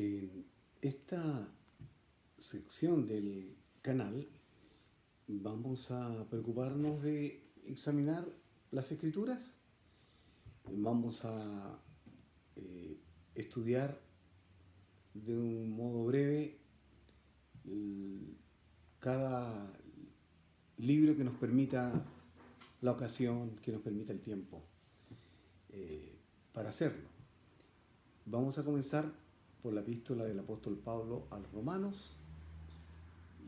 En esta sección del canal vamos a preocuparnos de examinar las escrituras, vamos a estudiar de un modo breve cada libro que nos permita la ocasión, que nos permita el tiempo para hacerlo. Vamos a comenzar por la epístola del apóstol Pablo a los Romanos,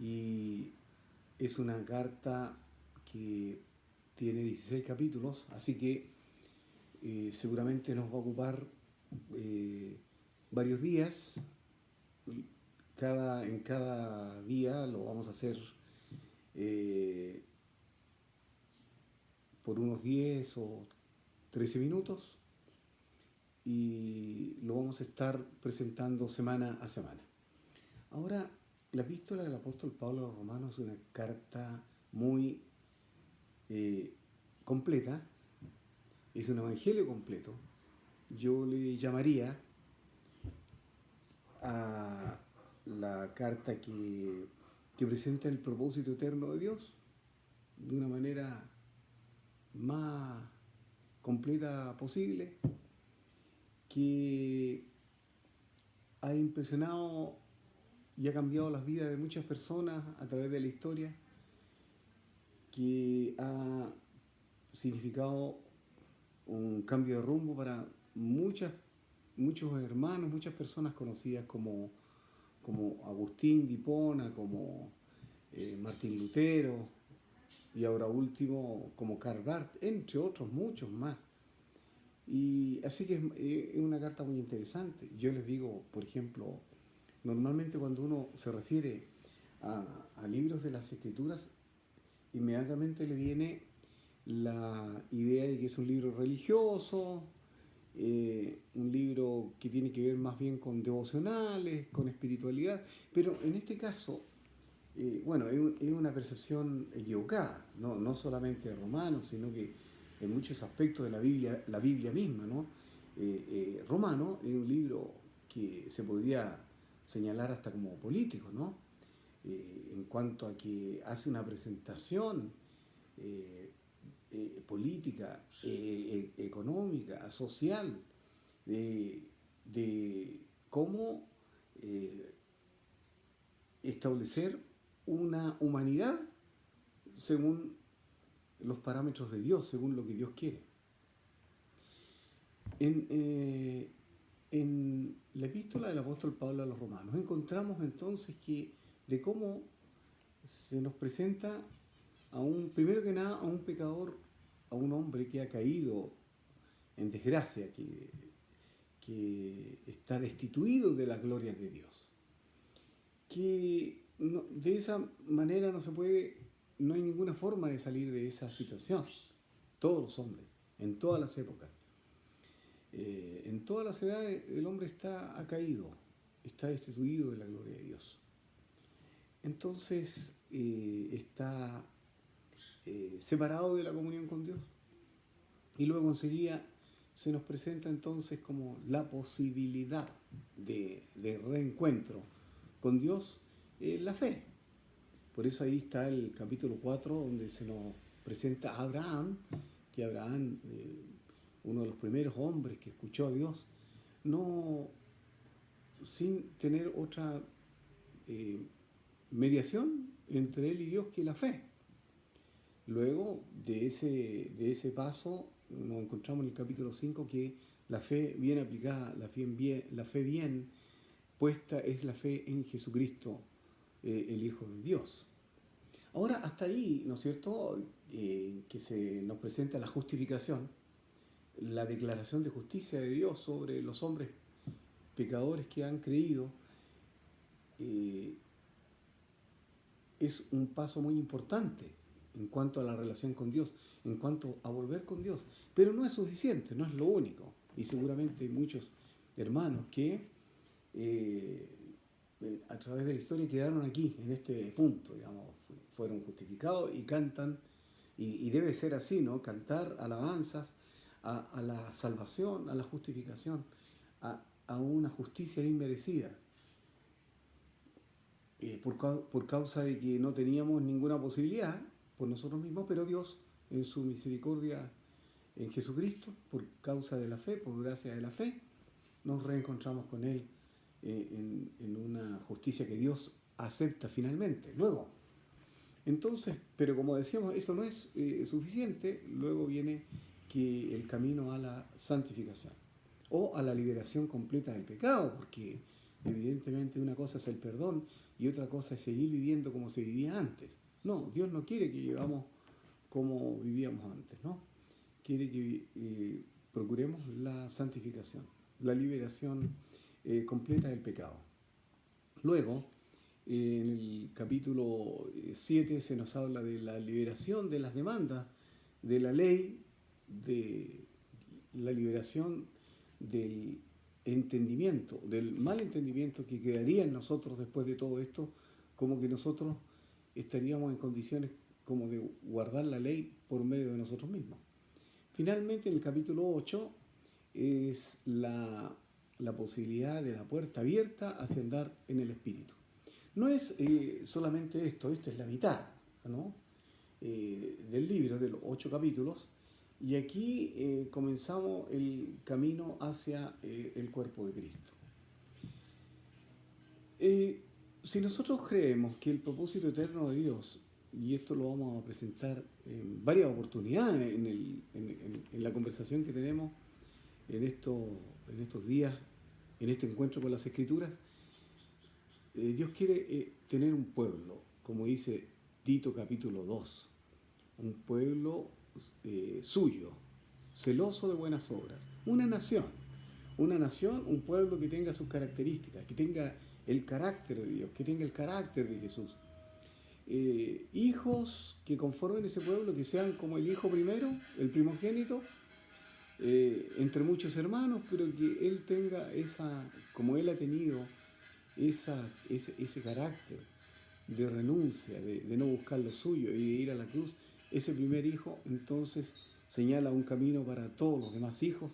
y es una carta que tiene 16 capítulos, así que seguramente nos va a ocupar varios días. En cada día lo vamos a hacer por unos 10 o 13 minutos, y lo vamos a estar presentando semana a semana. Ahora, la epístola del apóstol Pablo a los Romanos es una carta muy completa, es un evangelio completo. Yo le llamaría a la carta que presenta el propósito eterno de Dios de una manera más completa posible, que ha impresionado y ha cambiado las vidas de muchas personas a través de la historia, que ha significado un cambio de rumbo para muchos hermanos, muchas personas conocidas como Agustín de Hipona, como Martín Lutero, y ahora último como Karl Barth, entre otros muchos más. Y así que es una carta muy interesante. Yo les digo, por ejemplo, normalmente cuando uno se refiere a libros de las Escrituras, inmediatamente le viene la idea de que es un libro religioso, un libro que tiene que ver más bien con devocionales, con espiritualidad, pero en este caso, bueno, es una percepción equivocada, no solamente de Romanos, sino que en muchos aspectos de la Biblia misma, ¿no? Romano es un libro que se podría señalar hasta como político, ¿no? En cuanto a que hace una presentación política, económica, social, de cómo establecer una humanidad según los parámetros de Dios, según lo que Dios quiere. En la epístola del apóstol Pablo a los Romanos encontramos entonces que de cómo se nos presenta primero que nada, a un pecador, a un hombre que ha caído en desgracia, que está destituido de la gloria de Dios, que de esa manera no hay ninguna forma de salir de esa situación. Todos los hombres, en todas las épocas, en todas las edades, el hombre ha caído, está destituido de la gloria de Dios. Entonces está separado de la comunión con Dios, y luego enseguida se nos presenta entonces como la posibilidad de reencuentro con Dios, la fe. Por eso ahí está el capítulo 4, donde se nos presenta a Abraham, que Abraham, uno de los primeros hombres que escuchó a Dios, no sin tener otra mediación entre él y Dios que la fe. Luego de ese paso nos encontramos en el capítulo 5 que la fe bien aplicada, la fe bien puesta, es la fe en Jesucristo, el Hijo de Dios. Ahora, hasta ahí, ¿no es cierto?, que se nos presenta la justificación, la declaración de justicia de Dios sobre los hombres pecadores que han creído, es un paso muy importante en cuanto a la relación con Dios, en cuanto a volver con Dios. Pero no es suficiente, no es lo único. Y seguramente hay muchos hermanos que a través de la historia quedaron aquí, en este punto, digamos, fueron justificados y cantan, y debe ser así, ¿no? Cantar alabanzas a la salvación, a la justificación, a una justicia inmerecida. por causa de que no teníamos ninguna posibilidad por nosotros mismos, pero Dios, en su misericordia en Jesucristo, por causa de la fe, por gracia de la fe, nos reencontramos con Él en una justicia que Dios acepta finalmente. Luego, entonces, pero como decíamos, eso no es suficiente, luego viene que el camino a la santificación o a la liberación completa del pecado, porque evidentemente una cosa es el perdón y otra cosa es seguir viviendo como se vivía antes. No, Dios no quiere que vivamos como vivíamos antes, ¿no? Quiere que procuremos la santificación, la liberación completa del pecado. Luego, en el capítulo 7 se nos habla de la liberación de las demandas de la ley, de la liberación del entendimiento, del mal entendimiento que quedaría en nosotros después de todo esto, como que nosotros estaríamos en condiciones como de guardar la ley por medio de nosotros mismos. Finalmente, en el capítulo 8 es la posibilidad de la puerta abierta hacia andar en el Espíritu. No es solamente esto, esta es la mitad, ¿no? Del libro, de los 8 capítulos, y aquí comenzamos el camino hacia el cuerpo de Cristo. Si nosotros creemos que el propósito eterno de Dios, y esto lo vamos a presentar en varias oportunidades en la conversación que tenemos en estos días, en este encuentro con las Escrituras, Dios quiere tener un pueblo, como dice Tito capítulo 2, un pueblo suyo, celoso de buenas obras, una nación, un pueblo que tenga sus características, que tenga el carácter de Dios, que tenga el carácter de Jesús. Hijos que conformen ese pueblo, que sean como el hijo primero, el primogénito, entre muchos hermanos, pero que él tenga como él ha tenido, ese carácter de renuncia, de no buscar lo suyo y de ir a la cruz. Ese primer hijo entonces señala un camino para todos los demás hijos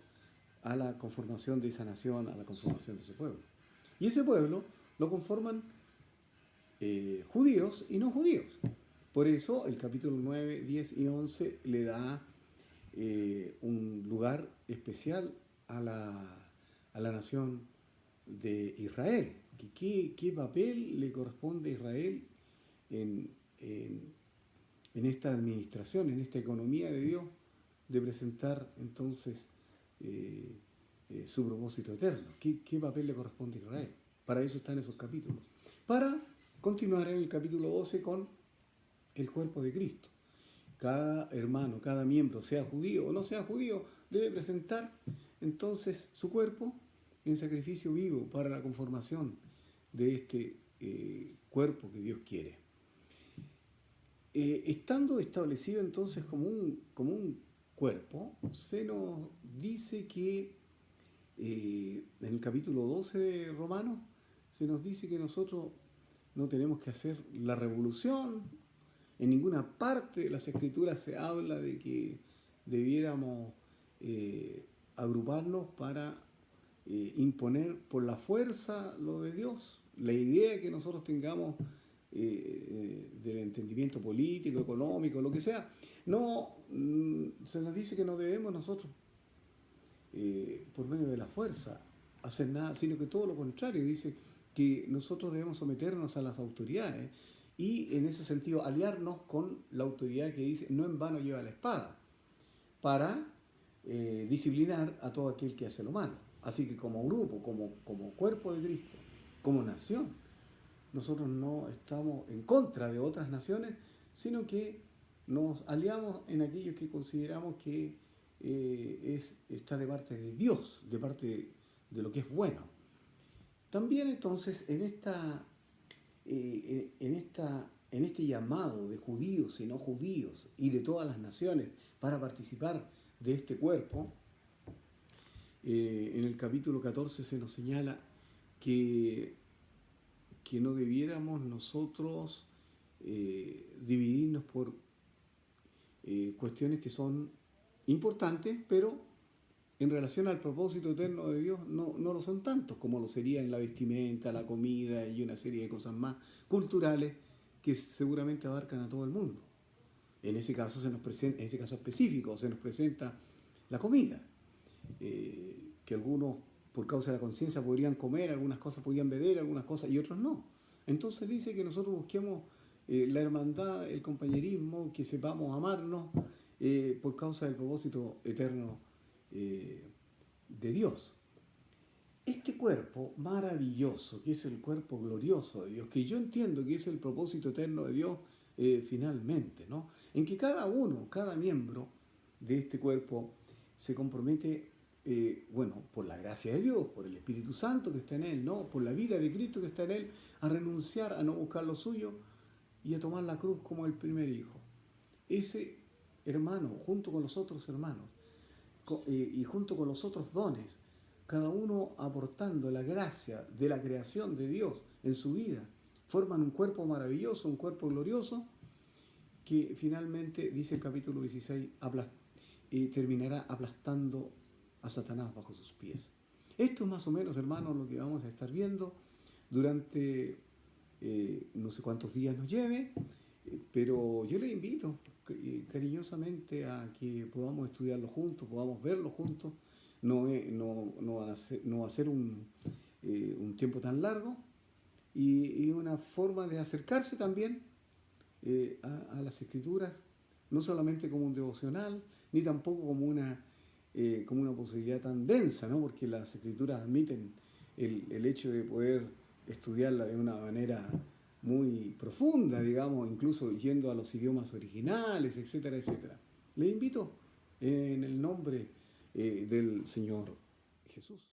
a la conformación de esa nación, a la conformación de ese pueblo. Y ese pueblo lo conforman judíos y no judíos. Por eso el capítulo 9, 10 y 11 le da un lugar especial a la nación de Israel. ¿Qué papel le corresponde a Israel en esta administración, en esta economía de Dios, de presentar entonces su propósito eterno? ¿Qué papel le corresponde a Israel? Para eso están esos capítulos. Para continuar en el capítulo 12 con el cuerpo de Cristo. Cada hermano, cada miembro, sea judío o no sea judío, debe presentar entonces su cuerpo en sacrificio vivo para la conformación de este cuerpo que Dios quiere. Estando establecido entonces como un cuerpo, se nos dice que en el capítulo 12 de Romanos, se nos dice que nosotros no tenemos que hacer la revolución. En ninguna parte de las Escrituras se habla de que debiéramos agruparnos para imponer por la fuerza lo de Dios. La idea que nosotros tengamos del entendimiento político, económico, lo que sea, no, se nos dice que no debemos nosotros, por medio de la fuerza, hacer nada, sino que todo lo contrario, dice que nosotros debemos someternos a las autoridades y en ese sentido aliarnos con la autoridad que dice no en vano lleva la espada, para disciplinar a todo aquel que hace lo malo. Así que como grupo, como cuerpo de Cristo, como nación, nosotros no estamos en contra de otras naciones, sino que nos aliamos en aquellos que consideramos que está de parte de Dios, de parte de lo que es bueno. También entonces en este llamado de judíos y no judíos y de todas las naciones para participar de este cuerpo, en el capítulo 14 se nos señala que no debiéramos nosotros dividirnos por cuestiones que son importantes, pero en relación al propósito eterno de Dios no lo son tantos como lo sería en la vestimenta, la comida y una serie de cosas más culturales que seguramente abarcan a todo el mundo. En ese caso, en ese caso específico se nos presenta la comida, que algunos por causa de la conciencia podrían comer, algunas cosas podrían beber, algunas cosas y otros no. Entonces dice que nosotros busquemos la hermandad, el compañerismo, que sepamos amarnos por causa del propósito eterno de Dios. Este cuerpo maravilloso, que es el cuerpo glorioso de Dios, que yo entiendo que es el propósito eterno de Dios finalmente, ¿no? En que cada uno, cada miembro de este cuerpo se compromete, bueno, por la gracia de Dios, por el Espíritu Santo que está en él, ¿no? Por la vida de Cristo que está en él, a renunciar, a no buscar lo suyo y a tomar la cruz como el primer hijo. Ese hermano, junto con los otros hermanos, y junto con los otros dones, cada uno aportando la gracia de la creación de Dios en su vida, forman un cuerpo maravilloso, un cuerpo glorioso, que finalmente, dice el capítulo 16, terminará aplastando a Satanás bajo sus pies. Esto es más o menos, hermanos, lo que vamos a estar viendo durante no sé cuántos días nos lleve, pero yo les invito cariñosamente a que podamos estudiarlo juntos, podamos verlo juntos. No va a ser un tiempo tan largo y una forma de acercarse también a las Escrituras, no solamente como un devocional, ni tampoco como una posibilidad tan densa, ¿no? Porque las Escrituras admiten el hecho de poder estudiarla de una manera muy profunda, digamos, incluso yendo a los idiomas originales, etcétera, etcétera. Les invito en el nombre del Señor Jesús.